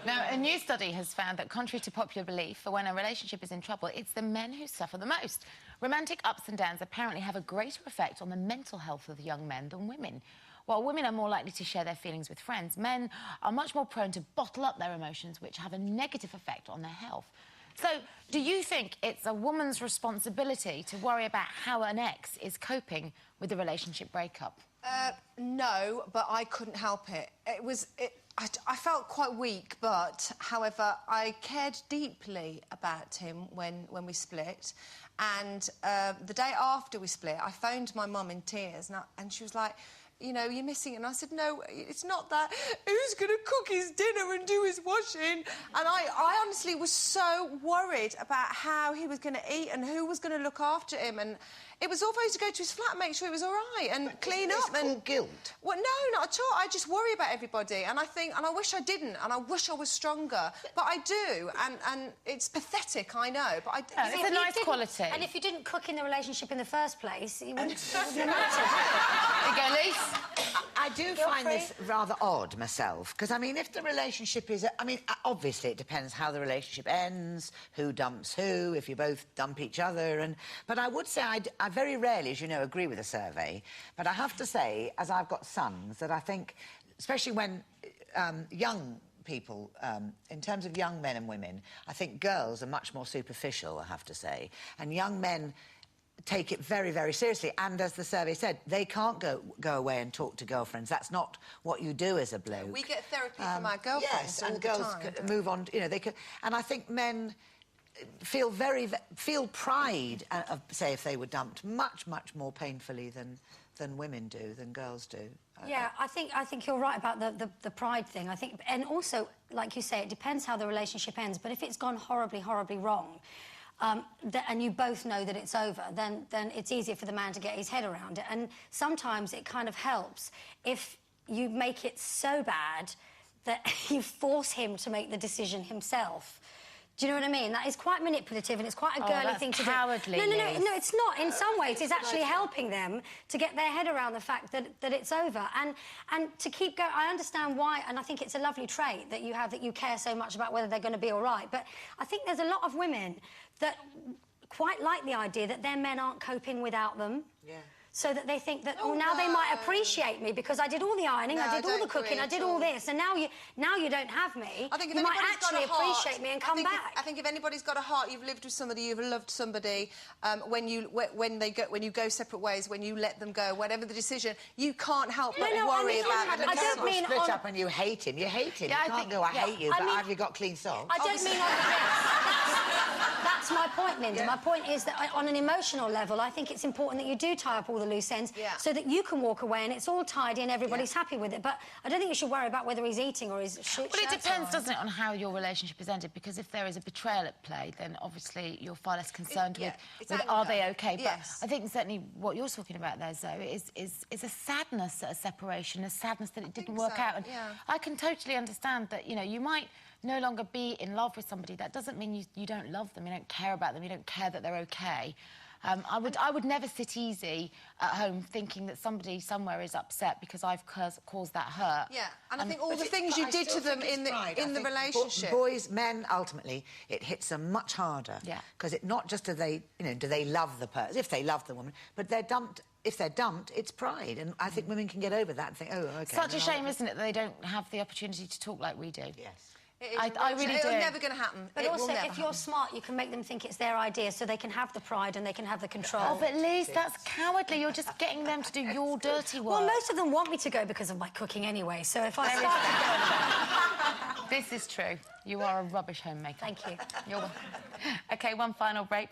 Now, a new study has found that, contrary to popular belief, for when a relationship is in trouble, it's the men who suffer the most. Romantic ups and downs apparently have a greater effect on the mental health of young men than women. While women are more likely to share their feelings with friends, men are much more prone to bottle up their emotions, which have a negative effect on their health. So, do you think it's a woman's responsibility to worry about how an ex is coping with the relationship breakup? No, but I couldn't help it. I felt quite weak, but, however, I cared deeply about him when we split. And the day after we split, I phoned my mum in tears, and she was like, you know, you're missing it. And I said, no, it's not that. Who's going to cook his dinner and do his washing? And I honestly was so worried about how he was going to eat and who was going to look after him. And it was all supposed to go to his flat and make sure he was all right and clean up. And guilt? Well, no, not at all. I just worry about everybody. And I wish I didn't. And I wish I was stronger. But I do. And it's pathetic, I know. But it's a nice quality. And if you didn't cook in the relationship in the first place, it wouldn't matter. There you go, Lise. I do find this rather odd myself, because, I mean, if the relationship is... I mean, obviously, it depends how the relationship ends, who dumps who, if you both dump each other, But I would say I very rarely, as you know, agree with a survey, but I have to say, as I've got sons, that I think, especially when young people, in terms of young men and women, I think girls are much more superficial, I have to say, and young men take it very, very seriously. And as the survey said, they can't go away and talk to girlfriends. That's not what you do as a bloke. We get therapy from our girlfriends. Yes, and girls move on. You know, they could. And I think men feel pride, say, if they were dumped, much more painfully than women do, than girls do. Yeah, I think you're right about the pride thing. I think, and also, like you say, it depends how the relationship ends. But if it's gone horribly wrong, and you both know that it's over, then it's easier for the man to get his head around it. And sometimes it kind of helps if you make it so bad that you force him to make the decision himself. Do you know what I mean? That is quite manipulative and it's quite a girly thing to do. Cowardly, no, it's not. In some ways, it's actually helping them to get their head around the fact that it's over. And to keep going, I understand why, and I think it's a lovely trait that you have, that you care so much about whether they're going to be all right. But I think there's a lot of women that quite like the idea that their men aren't coping without them. Yeah. So that they think that, now they might appreciate me because I did all the ironing, I did all the cooking, I did all this, and now you don't have me. I think if you might actually appreciate me and come back. I think if anybody's got a heart, you've lived with somebody, you've loved somebody, when you go separate ways, when you let them go, whatever the decision, you can't help but worry about them. I don't mean split up and you hate him. You hate him. Yeah, you can't go, I hate you, but have you got clean socks? I don't mean that's my point, Linda. Yeah. My point is that on an emotional level, I think it's important that you do tie up all the loose ends so that you can walk away and it's all tidy and everybody's happy with it. But I don't think you should worry about whether he's eating or he's shit. Well, it depends, doesn't it, on how your relationship is ended, because if there is a betrayal at play, then obviously you're far less concerned with are they OK? Yes. But I think certainly what you're talking about there, Zoe, is a sadness at a separation, a sadness that it didn't work out. And I can totally understand that, you know, you might no longer be in love with somebody. That doesn't mean you don't love them, you don't care about them, you don't care that they're OK. I would never sit easy at home thinking that somebody somewhere is upset because I've caused that hurt. Yeah, and I think all the things you did to them in the relationship. Boys, men, ultimately, it hits them much harder. Yeah. Because it not just do they love the person, if they love the woman, but they're dumped. If they're dumped, it's pride, and I think women can get over that and think, oh, OK. Such a shame, isn't it, that they don't have the opportunity to talk like we do? Yes. I really do. It's never going to happen. But also, if you're smart, you can make them think it's their idea so they can have the pride and they can have the control. Oh, but Liz, that's cowardly. You're just getting them to do your dirty work. Well, most of them want me to go because of my cooking anyway, so if I start... This is true. You are a rubbish homemaker. Thank you. You're welcome. OK, one final break.